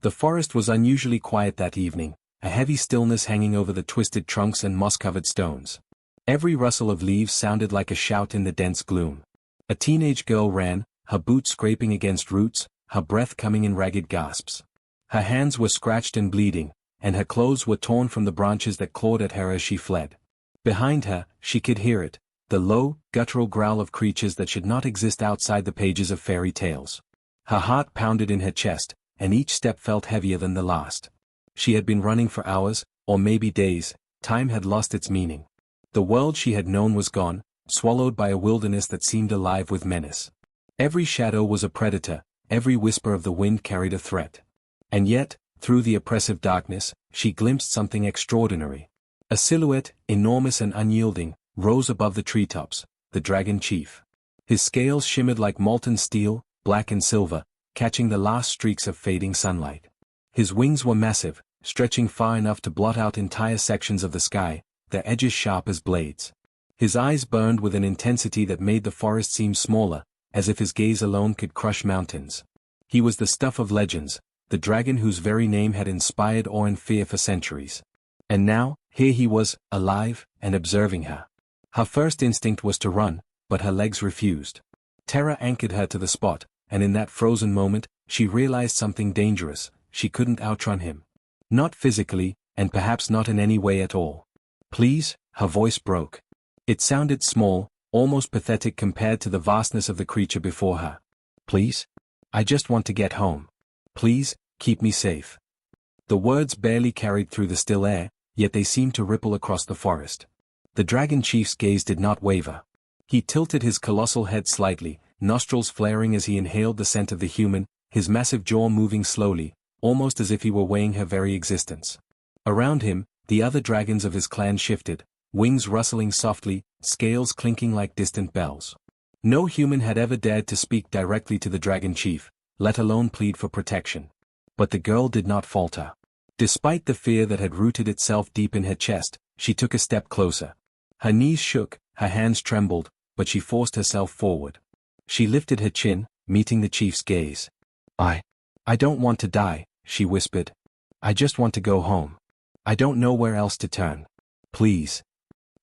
The forest was unusually quiet that evening, a heavy stillness hanging over the twisted trunks and moss-covered stones. Every rustle of leaves sounded like a shout in the dense gloom. A teenage girl ran, her boots scraping against roots, her breath coming in ragged gasps. Her hands were scratched and bleeding, and her clothes were torn from the branches that clawed at her as she fled. Behind her, she could hear it, the low, guttural growl of creatures that should not exist outside the pages of fairy tales. Her heart pounded in her chest, and each step felt heavier than the last. She had been running for hours, or maybe days. Time had lost its meaning. The world she had known was gone, swallowed by a wilderness that seemed alive with menace. Every shadow was a predator, every whisper of the wind carried a threat. And yet, through the oppressive darkness, she glimpsed something extraordinary. A silhouette, enormous and unyielding, rose above the treetops, the dragon chief. His scales shimmered like molten steel, black and silver, catching the last streaks of fading sunlight. His wings were massive, stretching far enough to blot out entire sections of the sky, their edges sharp as blades. His eyes burned with an intensity that made the forest seem smaller, as if his gaze alone could crush mountains. He was the stuff of legends, the dragon whose very name had inspired awe and fear for centuries. And now, here he was, alive, and observing her. Her first instinct was to run, but her legs refused. Terror anchored her to the spot, and in that frozen moment, she realized something dangerous. She couldn't outrun him. Not physically, and perhaps not in any way at all. Please, her voice broke. It sounded small, almost pathetic compared to the vastness of the creature before her. Please? I just want to get home. Please, keep me safe. The words barely carried through the still air, yet they seemed to ripple across the forest. The dragon chief's gaze did not waver. He tilted his colossal head slightly, nostrils flaring as he inhaled the scent of the human, his massive jaw moving slowly, almost as if he were weighing her very existence. Around him, the other dragons of his clan shifted, wings rustling softly, scales clinking like distant bells. No human had ever dared to speak directly to the dragon chief, let alone plead for protection. But the girl did not falter. Despite the fear that had rooted itself deep in her chest, she took a step closer. Her knees shook, her hands trembled, but she forced herself forward. She lifted her chin, meeting the chief's gaze. I don't want to die, she whispered. I just want to go home. I don't know where else to turn. Please.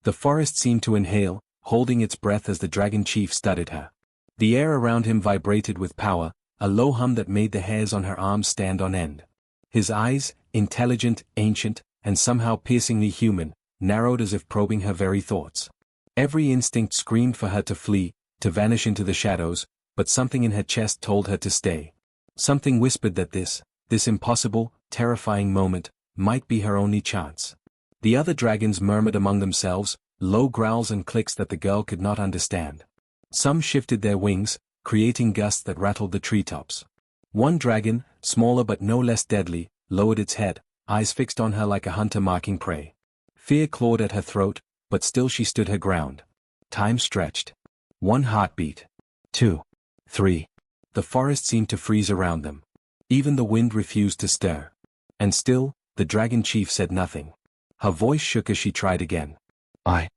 The forest seemed to inhale, holding its breath as the dragon chief studied her. The air around him vibrated with power, a low hum that made the hairs on her arms stand on end. His eyes, intelligent, ancient, and somehow piercingly human, narrowed as if probing her very thoughts. Every instinct screamed for her to flee, to vanish into the shadows, but something in her chest told her to stay. Something whispered that this impossible, terrifying moment, might be her only chance. The other dragons murmured among themselves, low growls and clicks that the girl could not understand. Some shifted their wings, creating gusts that rattled the treetops. One dragon, smaller but no less deadly, lowered its head, eyes fixed on her like a hunter marking prey. Fear clawed at her throat, but still she stood her ground. Time stretched. 1 heartbeat. 2. 3. The forest seemed to freeze around them. Even the wind refused to stir. And still, the dragon chief said nothing. Her voice shook as she tried again. I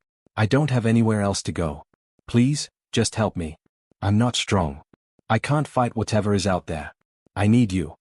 don't have anywhere else to go. Please, just help me. I'm not strong. I can't fight whatever is out there. I need you.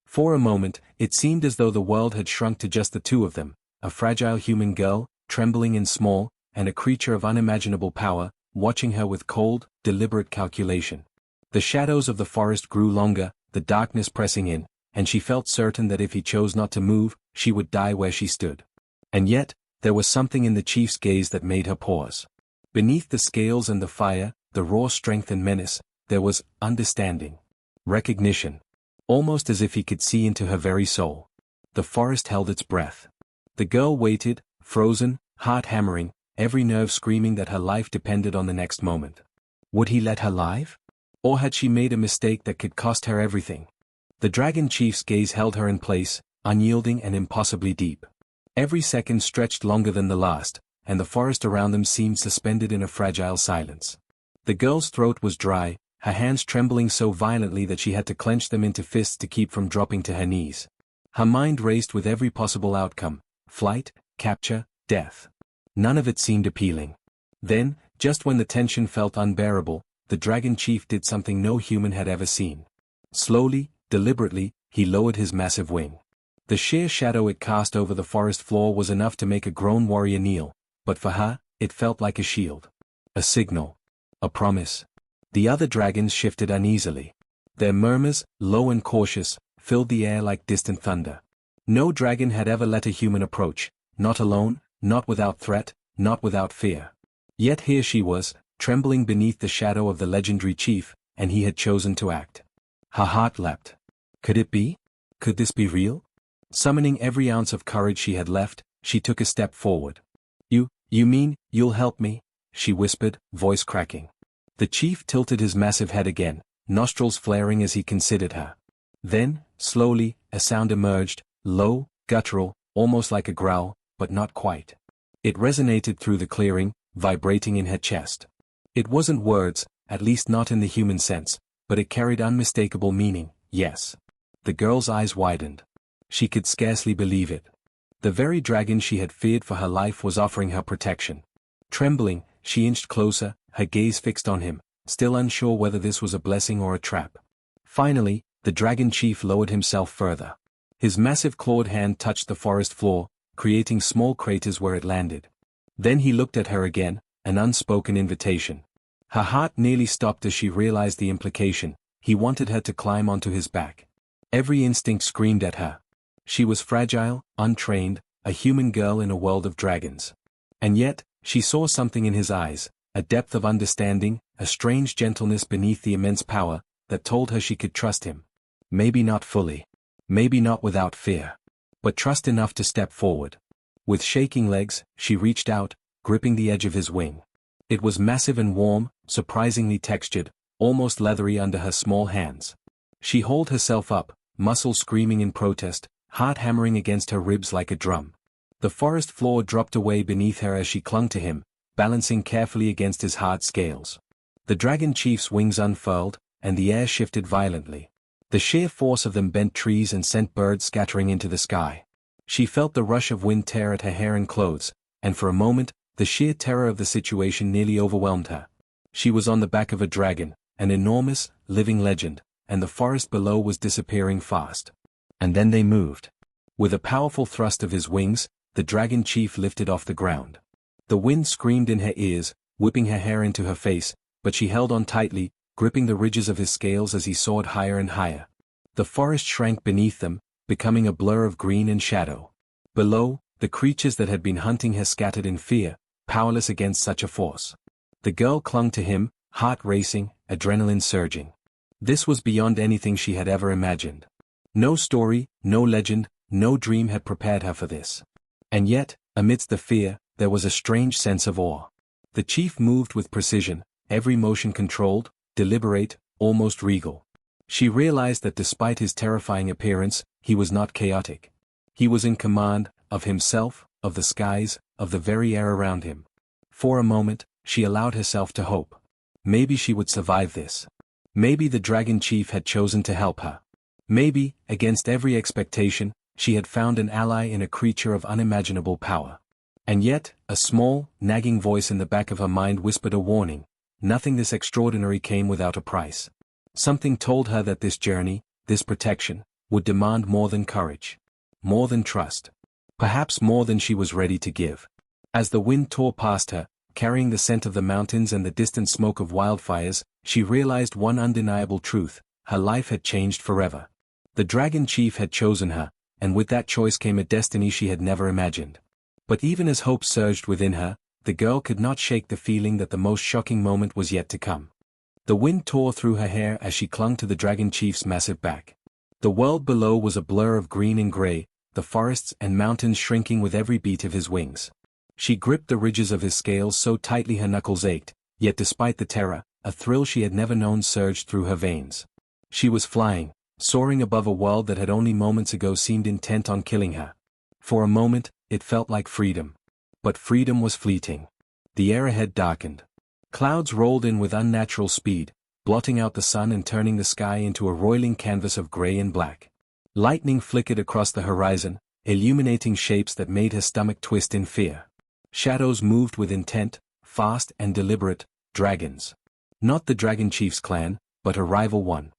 For a moment, it seemed as though the world had shrunk to just the two of them, a fragile human girl, trembling and small, and a creature of unimaginable power, watching her with cold, deliberate calculation. The shadows of the forest grew longer, the darkness pressing in, and she felt certain that if he chose not to move, she would die where she stood. And yet, there was something in the chief's gaze that made her pause. Beneath the scales and the fire, the raw strength and menace, there was understanding. Recognition. Almost as if he could see into her very soul. The forest held its breath. The girl waited, frozen, heart hammering, every nerve screaming that her life depended on the next moment. Would he let her live? Or had she made a mistake that could cost her everything? The dragon chief's gaze held her in place, unyielding and impossibly deep. Every second stretched longer than the last, and the forest around them seemed suspended in a fragile silence. The girl's throat was dry, her hands trembling so violently that she had to clench them into fists to keep from dropping to her knees. Her mind raced with every possible outcome: flight, capture, death. None of it seemed appealing. Then, just when the tension felt unbearable, the dragon chief did something no human had ever seen. Slowly, deliberately, he lowered his massive wing. The sheer shadow it cast over the forest floor was enough to make a grown warrior kneel, but for her, it felt like a shield. A signal. A promise. The other dragons shifted uneasily. Their murmurs, low and cautious, filled the air like distant thunder. No dragon had ever let a human approach, not alone, not without threat, not without fear. Yet here she was, trembling beneath the shadow of the legendary chief, and he had chosen to act. Her heart leapt. Could it be? Could this be real? Summoning every ounce of courage she had left, she took a step forward. You mean, you'll help me?" she whispered, voice cracking. The chief tilted his massive head again, nostrils flaring as he considered her. Then, slowly, a sound emerged, low, guttural, almost like a growl, but not quite. It resonated through the clearing, vibrating in her chest. It wasn't words, at least not in the human sense, but it carried unmistakable meaning, yes. The girl's eyes widened. She could scarcely believe it. The very dragon she had feared for her life was offering her protection. Trembling, she inched closer, her gaze fixed on him, still unsure whether this was a blessing or a trap. Finally, the dragon chief lowered himself further. His massive clawed hand touched the forest floor, creating small craters where it landed. Then he looked at her again, an unspoken invitation. Her heart nearly stopped as she realized the implication. He wanted her to climb onto his back. Every instinct screamed at her. She was fragile, untrained, a human girl in a world of dragons. And yet, she saw something in his eyes, a depth of understanding, a strange gentleness beneath the immense power, that told her she could trust him. Maybe not fully. Maybe not without fear. But trust enough to step forward. With shaking legs, she reached out, gripping the edge of his wing. It was massive and warm, surprisingly textured, almost leathery under her small hands. She hauled herself up, muscles screaming in protest, heart hammering against her ribs like a drum. The forest floor dropped away beneath her as she clung to him, balancing carefully against his hard scales. The dragon chief's wings unfurled, and the air shifted violently. The sheer force of them bent trees and sent birds scattering into the sky. She felt the rush of wind tear at her hair and clothes, and for a moment, the sheer terror of the situation nearly overwhelmed her. She was on the back of a dragon, an enormous, living legend, and the forest below was disappearing fast. And then they moved. With a powerful thrust of his wings, the dragon chief lifted off the ground. The wind screamed in her ears, whipping her hair into her face, but she held on tightly, gripping the ridges of his scales as he soared higher and higher. The forest shrank beneath them, becoming a blur of green and shadow. Below, the creatures that had been hunting her scattered in fear, powerless against such a force. The girl clung to him, heart racing, adrenaline surging. This was beyond anything she had ever imagined. No story, no legend, no dream had prepared her for this. And yet, amidst the fear, there was a strange sense of awe. The chief moved with precision, every motion controlled, deliberate, almost regal. She realized that despite his terrifying appearance, he was not chaotic. He was in command, of himself, of the skies, of the very air around him. For a moment, she allowed herself to hope. Maybe she would survive this. Maybe the dragon chief had chosen to help her. Maybe, against every expectation, she had found an ally in a creature of unimaginable power. And yet, a small, nagging voice in the back of her mind whispered a warning. Nothing this extraordinary came without a price. Something told her that this journey, this protection, would demand more than courage. More than trust. Perhaps more than she was ready to give. As the wind tore past her, carrying the scent of the mountains and the distant smoke of wildfires, she realized one undeniable truth: her life had changed forever. The dragon chief had chosen her, and with that choice came a destiny she had never imagined. But even as hope surged within her, the girl could not shake the feeling that the most shocking moment was yet to come. The wind tore through her hair as she clung to the dragon chief's massive back. The world below was a blur of green and gray, the forests and mountains shrinking with every beat of his wings. She gripped the ridges of his scales so tightly her knuckles ached, yet despite the terror, a thrill she had never known surged through her veins. She was flying, soaring above a world that had only moments ago seemed intent on killing her. For a moment, it felt like freedom. But freedom was fleeting. The air ahead darkened. Clouds rolled in with unnatural speed, blotting out the sun and turning the sky into a roiling canvas of gray and black. Lightning flickered across the horizon, illuminating shapes that made her stomach twist in fear. Shadows moved with intent, fast and deliberate, dragons. Not the dragon chief's clan, but a rival one.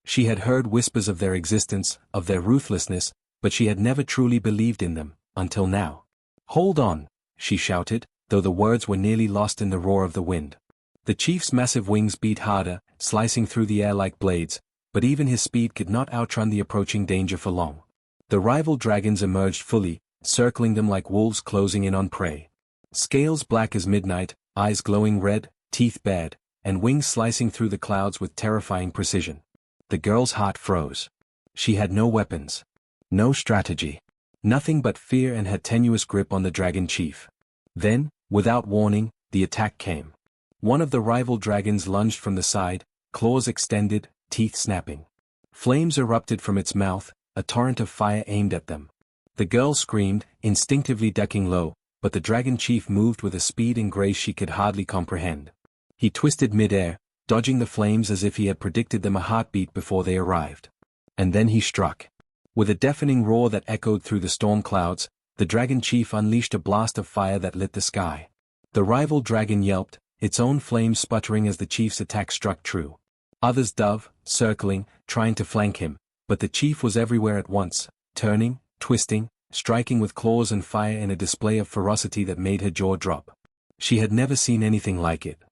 She had heard whispers of their existence, of their ruthlessness, but she had never truly believed in them, until now. "Hold on," she shouted, though the words were nearly lost in the roar of the wind. The chief's massive wings beat harder, slicing through the air like blades, but even his speed could not outrun the approaching danger for long. The rival dragons emerged fully, circling them like wolves closing in on prey. Scales black as midnight, eyes glowing red, teeth bared, and wings slicing through the clouds with terrifying precision. The girl's heart froze. She had no weapons. No strategy. Nothing but fear and her tenuous grip on the dragon chief. Then, without warning, the attack came. One of the rival dragons lunged from the side, claws extended, teeth snapping. Flames erupted from its mouth, a torrent of fire aimed at them. The girl screamed, instinctively ducking low, but the dragon chief moved with a speed and grace she could hardly comprehend. He twisted mid-air, dodging the flames as if he had predicted them a heartbeat before they arrived. And then he struck. With a deafening roar that echoed through the storm clouds, the dragon chief unleashed a blast of fire that lit the sky. The rival dragon yelped, its own flames sputtering as the chief's attack struck true. Others dove, circling, trying to flank him, but the chief was everywhere at once, turning, twisting, striking with claws and fire in a display of ferocity that made her jaw drop. She had never seen anything like it.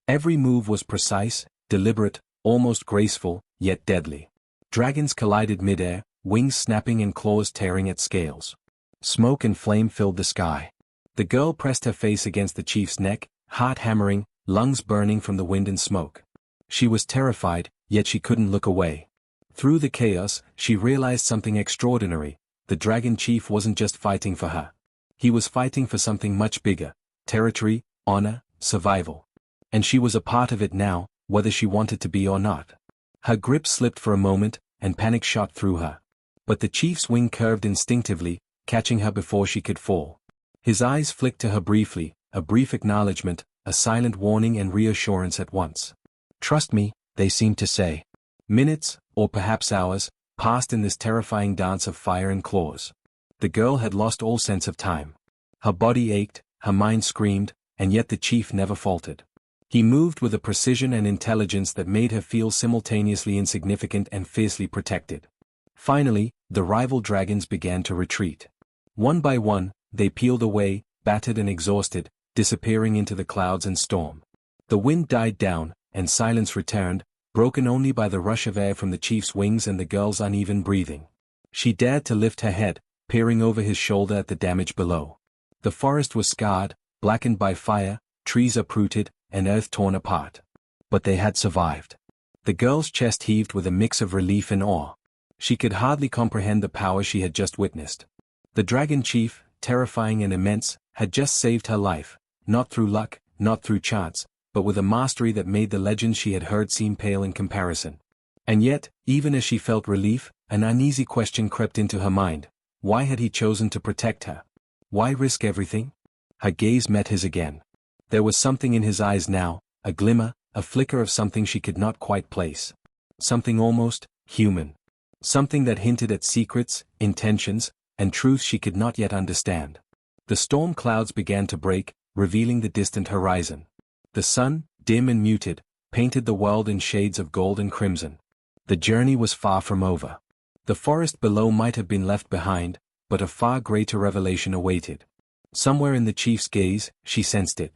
Every move was precise, deliberate, almost graceful, yet deadly. Dragons collided mid-air, wings snapping and claws tearing at scales. Smoke and flame filled the sky. The girl pressed her face against the chief's neck, heart hammering, lungs burning from the wind and smoke. She was terrified, yet she couldn't look away. Through the chaos, she realized something extraordinary. The dragon chief wasn't just fighting for her. He was fighting for something much bigger: territory, honor, survival. And she was a part of it now, whether she wanted to be or not. Her grip slipped for a moment, and panic shot through her. But the chief's wing curved instinctively, catching her before she could fall. His eyes flicked to her briefly, a brief acknowledgement, a silent warning and reassurance at once. "Trust me," they seemed to say. Minutes, or perhaps hours, passed in this terrifying dance of fire and claws. The girl had lost all sense of time. Her body ached, her mind screamed, and yet the chief never faltered. He moved with a precision and intelligence that made her feel simultaneously insignificant and fiercely protected. Finally, the rival dragons began to retreat. One by one, they peeled away, battered and exhausted, disappearing into the clouds and storm. The wind died down, and silence returned, broken only by the rush of air from the chief's wings and the girl's uneven breathing. She dared to lift her head, peering over his shoulder at the damage below. The forest was scarred, blackened by fire, trees uprooted, and earth torn apart. But they had survived. The girl's chest heaved with a mix of relief and awe. She could hardly comprehend the power she had just witnessed. The dragon chief, terrifying and immense, had just saved her life, not through luck, not through chance, but with a mastery that made the legends she had heard seem pale in comparison. And yet, even as she felt relief, an uneasy question crept into her mind. Why had he chosen to protect her? Why risk everything? Her gaze met his again. There was something in his eyes now, a glimmer, a flicker of something she could not quite place. Something almost human. Something that hinted at secrets, intentions, and truths she could not yet understand. The storm clouds began to break, revealing the distant horizon. The sun, dim and muted, painted the world in shades of gold and crimson. The journey was far from over. The forest below might have been left behind, but a far greater revelation awaited. Somewhere in the chief's gaze, she sensed it.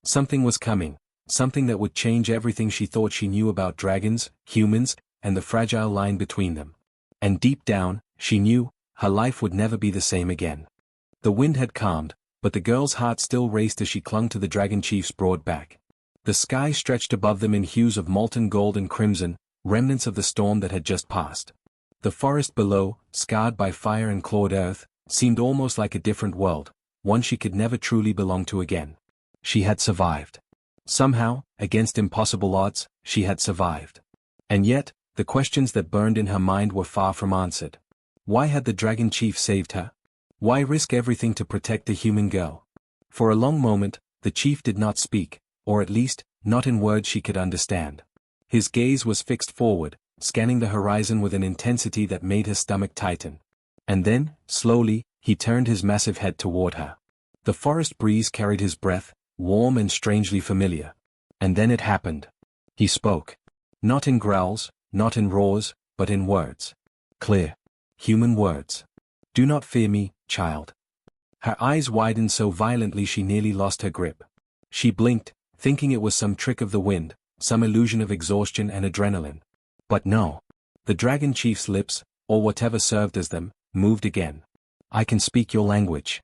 Something was coming, something that would change everything she thought she knew about dragons, humans, and the fragile line between them. And deep down, she knew, her life would never be the same again. The wind had calmed, but the girl's heart still raced as she clung to the dragon chief's broad back. The sky stretched above them in hues of molten gold and crimson, remnants of the storm that had just passed. The forest below, scarred by fire and clawed earth, seemed almost like a different world, one she could never truly belong to again. She had survived. Somehow, against impossible odds, she had survived. And yet, the questions that burned in her mind were far from answered. Why had the dragon chief saved her? Why risk everything to protect the human girl? For a long moment, the chief did not speak, or at least, not in words she could understand. His gaze was fixed forward, scanning the horizon with an intensity that made her stomach tighten. And then, slowly, he turned his massive head toward her. The forest breeze carried his breath, warm and strangely familiar. And then it happened. He spoke. Not in growls, not in roars, but in words. Clear. Human words. Do not fear me, child. Her eyes widened so violently she nearly lost her grip. She blinked, thinking it was some trick of the wind, some illusion of exhaustion and adrenaline. But no. The dragon chief's lips, or whatever served as them, moved again. I can speak your language.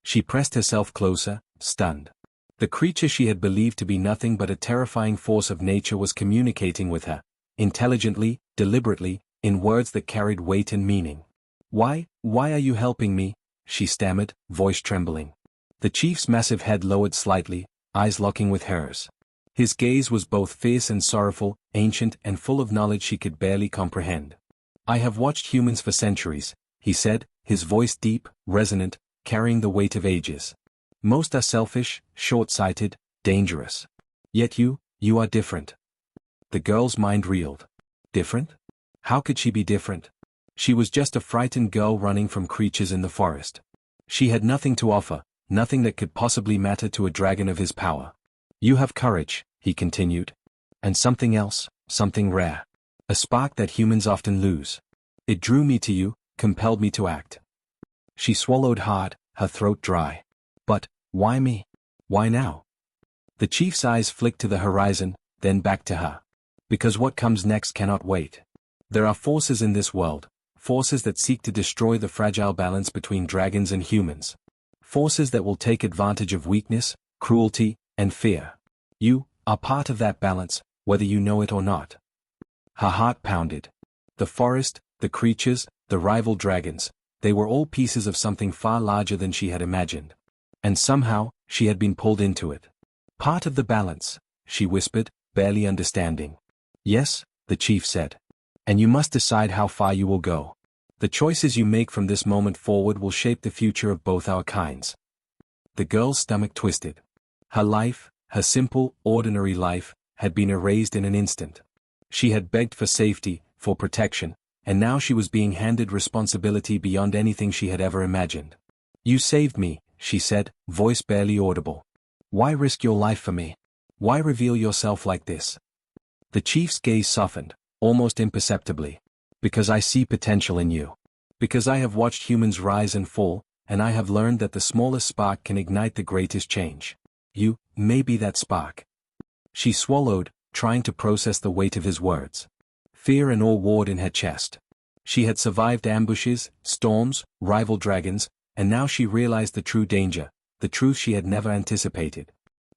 She pressed herself closer, stunned. The creature she had believed to be nothing but a terrifying force of nature was communicating with her, intelligently, deliberately, in words that carried weight and meaning. Why are you helping me? She stammered, voice trembling. The chief's massive head lowered slightly, eyes locking with hers. His gaze was both fierce and sorrowful, ancient and full of knowledge she could barely comprehend. I have watched humans for centuries, he said, his voice deep, resonant, carrying the weight of ages. Most are selfish, short-sighted, dangerous. Yet you are different. The girl's mind reeled. Different? How could she be different? She was just a frightened girl running from creatures in the forest. She had nothing to offer, nothing that could possibly matter to a dragon of his power. You have courage, he continued. And something else, something rare. A spark that humans often lose. It drew me to you, compelled me to act. She swallowed hard, her throat dry. But, why me? Why now? The chief's eyes flicked to the horizon, then back to her. Because what comes next cannot wait. There are forces in this world, forces that seek to destroy the fragile balance between dragons and humans. Forces that will take advantage of weakness, cruelty, and fear. You are part of that balance, whether you know it or not. Her heart pounded. The forest, the creatures, the rival dragons, they were all pieces of something far larger than she had imagined. And somehow, she had been pulled into it. Part of the balance, she whispered, barely understanding. Yes, the chief said. And you must decide how far you will go. The choices you make from this moment forward will shape the future of both our kinds. The girl's stomach twisted. Her life, her simple, ordinary life, had been erased in an instant. She had begged for safety, for protection, and now she was being handed responsibility beyond anything she had ever imagined. You saved me, she said, voice barely audible. Why risk your life for me? Why reveal yourself like this? The chief's gaze softened, almost imperceptibly. Because I see potential in you. Because I have watched humans rise and fall, and I have learned that the smallest spark can ignite the greatest change. You may be that spark. She swallowed, trying to process the weight of his words. Fear and awe warred in her chest. She had survived ambushes, storms, rival dragons, and now she realized the true danger, the truth she had never anticipated.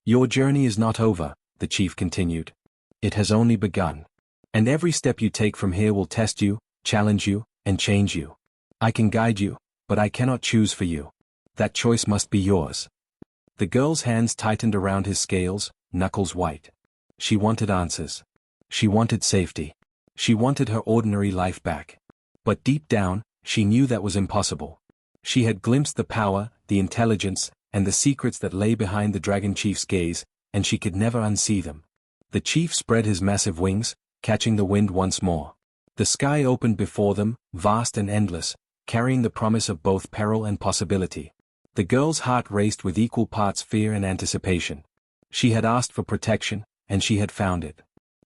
Your journey is not over, the chief continued. It has only begun. And every step you take from here will test you, challenge you, and change you. I can guide you, but I cannot choose for you. That choice must be yours. The girl's hands tightened around his scales, knuckles white. She wanted answers. She wanted safety. She wanted her ordinary life back. But deep down, she knew that was impossible. She had glimpsed the power, the intelligence, and the secrets that lay behind the dragon chief's gaze, and she could never unsee them. The chief spread his massive wings, catching the wind once more. The sky opened before them, vast and endless, carrying the promise of both peril and possibility. The girl's heart raced with equal parts fear and anticipation. She had asked for protection, and she had found it.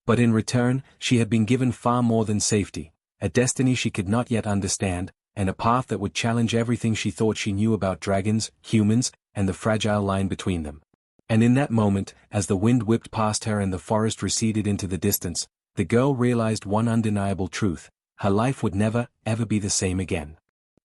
But in return, she had been given far more than safety, a destiny she could not yet understand, and a path that would challenge everything she thought she knew about dragons, humans, and the fragile line between them. And in that moment, as the wind whipped past her and the forest receded into the distance, the girl realized one undeniable truth: her life would never, ever be the same again.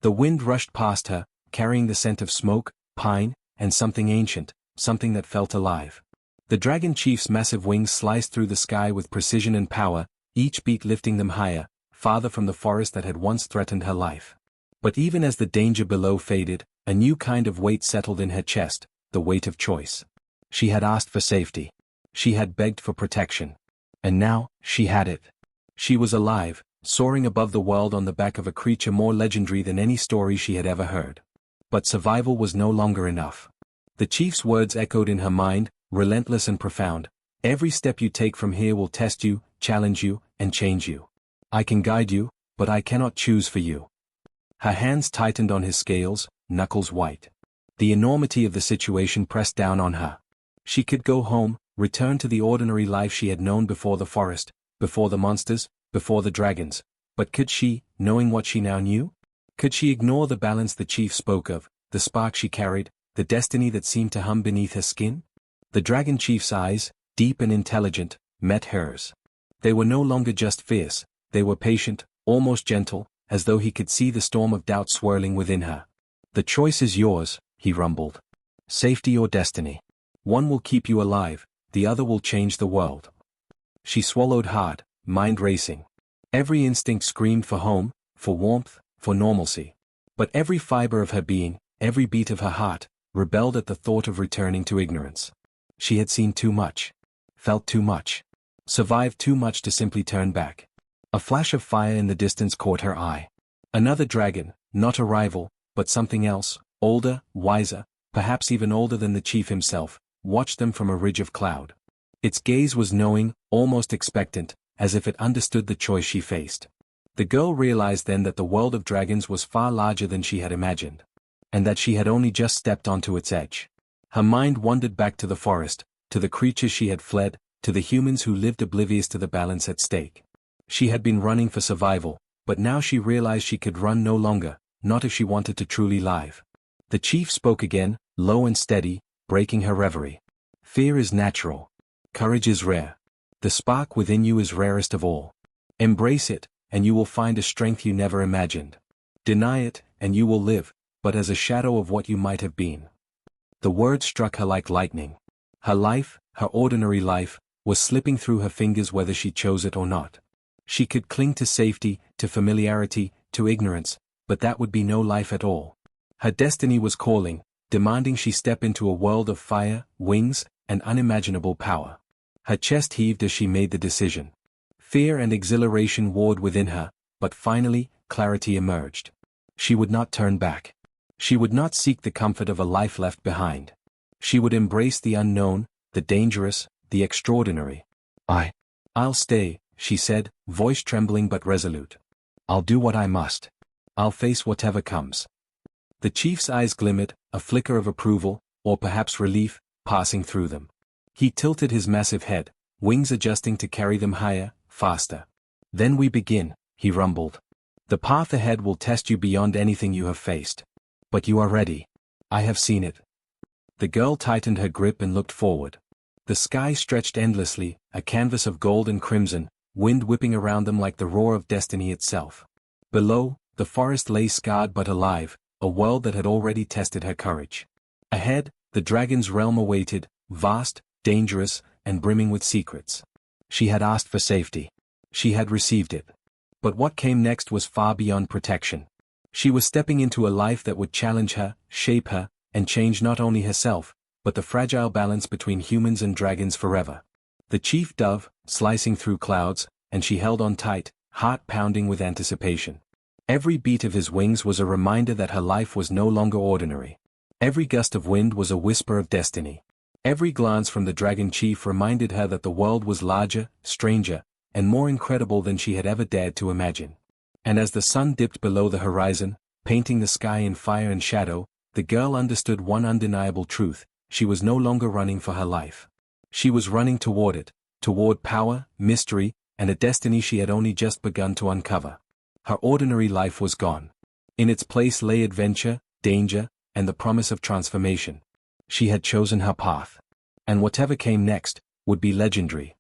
The wind rushed past her, carrying the scent of smoke, pine, and something ancient, something that felt alive. The dragon chief's massive wings sliced through the sky with precision and power, each beat lifting them higher, farther from the forest that had once threatened her life. But even as the danger below faded, a new kind of weight settled in her chest, the weight of choice. She had asked for safety. She had begged for protection. And now, she had it. She was alive, soaring above the world on the back of a creature more legendary than any story she had ever heard. But survival was no longer enough. The chief's words echoed in her mind, relentless and profound. Every step you take from here will test you, challenge you, and change you. I can guide you, but I cannot choose for you. Her hands tightened on his scales, knuckles white. The enormity of the situation pressed down on her. She could go home, return to the ordinary life she had known before the forest, before the monsters, before the dragons, But could she, knowing what she now knew? Could she ignore the balance the chief spoke of, the spark she carried, the destiny that seemed to hum beneath her skin? The dragon chief's eyes, deep and intelligent, met hers. They were no longer just fierce, they were patient, almost gentle, as though he could see the storm of doubt swirling within her. "The choice is yours," he rumbled. "Safety or destiny. One will keep you alive, the other will change the world." She swallowed hard, mind racing. Every instinct screamed for home, for warmth, for normalcy. But every fiber of her being, every beat of her heart, rebelled at the thought of returning to ignorance. She had seen too much. Felt too much. Survived too much to simply turn back. A flash of fire in the distance caught her eye. Another dragon, not a rival, but something else, older, wiser, perhaps even older than the chief himself, watched them from a ridge of cloud. Its gaze was knowing, almost expectant, as if it understood the choice she faced. The girl realized then that the world of dragons was far larger than she had imagined, and that she had only just stepped onto its edge. Her mind wandered back to the forest, to the creatures she had fled, to the humans who lived oblivious to the balance at stake. She had been running for survival, but now she realized she could run no longer, not if she wanted to truly live. The chief spoke again, low and steady, breaking her reverie. "Fear is natural. Courage is rare. The spark within you is rarest of all. Embrace it, and you will find a strength you never imagined. Deny it, and you will live, but as a shadow of what you might have been." The words struck her like lightning. Her life, her ordinary life, was slipping through her fingers whether she chose it or not. She could cling to safety, to familiarity, to ignorance, but that would be no life at all. Her destiny was calling, demanding she step into a world of fire, wings, and unimaginable power. Her chest heaved as she made the decision. Fear and exhilaration warred within her, but finally, clarity emerged. She would not turn back. She would not seek the comfort of a life left behind. She would embrace the unknown, the dangerous, the extraordinary. I'll stay," she said, voice trembling but resolute. "I'll do what I must. I'll face whatever comes." The chief's eyes glimmered, a flicker of approval, or perhaps relief, passing through them. He tilted his massive head, wings adjusting to carry them higher, faster. "Then we begin," he rumbled. "The path ahead will test you beyond anything you have faced. But you are ready. I have seen it." The girl tightened her grip and looked forward. The sky stretched endlessly, a canvas of gold and crimson, wind whipping around them like the roar of destiny itself. Below, the forest lay scarred but alive, a world that had already tested her courage. Ahead, the dragon's realm awaited, vast, dangerous, and brimming with secrets. She had asked for safety. She had received it. But what came next was far beyond protection. She was stepping into a life that would challenge her, shape her, and change not only herself, but the fragile balance between humans and dragons forever. The chief dove, slicing through clouds, and she held on tight, heart pounding with anticipation. Every beat of his wings was a reminder that her life was no longer ordinary. Every gust of wind was a whisper of destiny. Every glance from the dragon chief reminded her that the world was larger, stranger, and more incredible than she had ever dared to imagine. And as the sun dipped below the horizon, painting the sky in fire and shadow, the girl understood one undeniable truth: she was no longer running for her life. She was running toward it, toward power, mystery, and a destiny she had only just begun to uncover. Her ordinary life was gone. In its place lay adventure, danger, and the promise of transformation. She had chosen her path. And whatever came next, would be legendary.